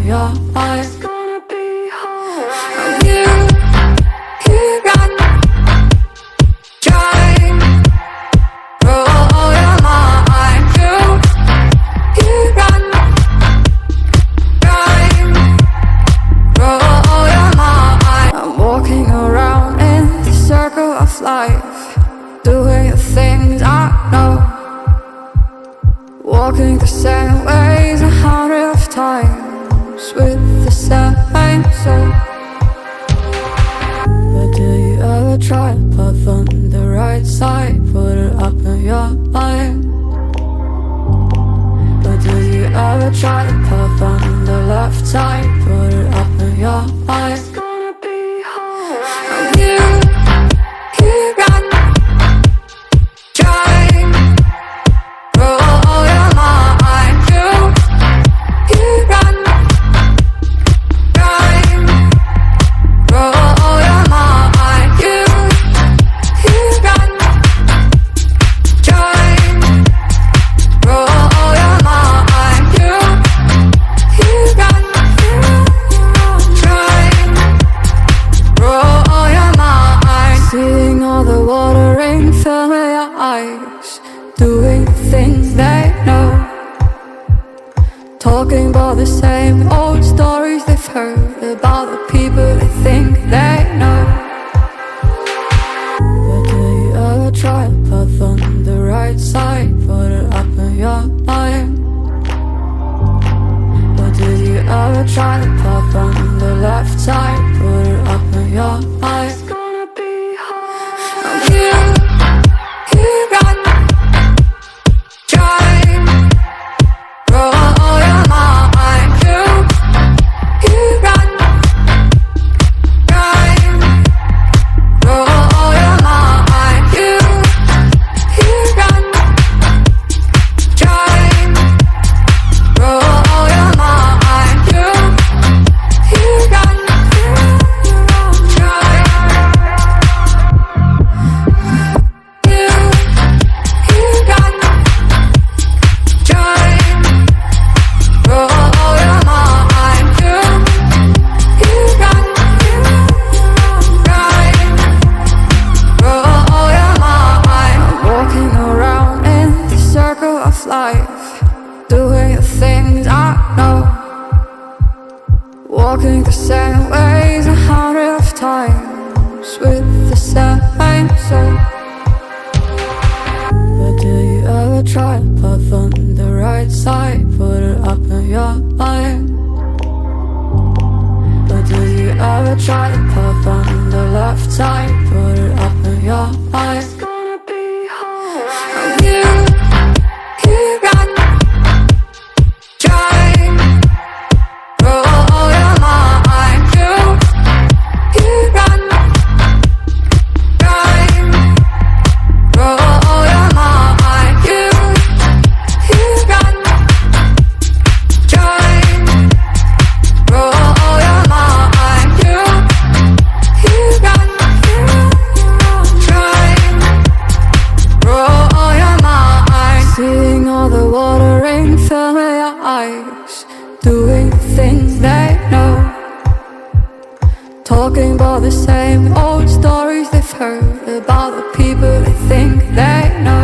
in your eyes. It's gonna be alright. You got drive, roll your mind. You got drive, roll your mind. I'm walking around in the circle of life, doing the things I know, walking the same ways 100 times with the same soul. But do you ever try to puff on the right side, put it up in your mind? But do you ever try to puff on the left side, put it up in your mind? It's gonna be alright. You got drive, roll your mind. You got drive, roll your mind. You got drive, roll your mind. You got drive, roll your mind. Seeing all the water rain fill your eyes, doing things they know, talking about the same old stories they've heard about the people they think they know. But do you ever try to puff on the right side, put it up in your mind? But do you ever try to puff on the left side, put it up in your mind? It's gonna be alright. You got drive, roll your mind. You got drive, roll your mind. You got drive, roll your mind. You got doing the things I know, walking the same ways 100 times with the same soul. But do you ever try to puff on the right side, put it up in your mind? But do you ever try to puff on the left side, put it up in your mind? It's gonna be alright. You got drive, roll your mind. You got drive, roll your mind. You got drive, roll your mind. You got drive, roll your mind. Seeing all the water rain fill your eyes, doing things they know, talking about the same old stories they've heard about the people they think they know.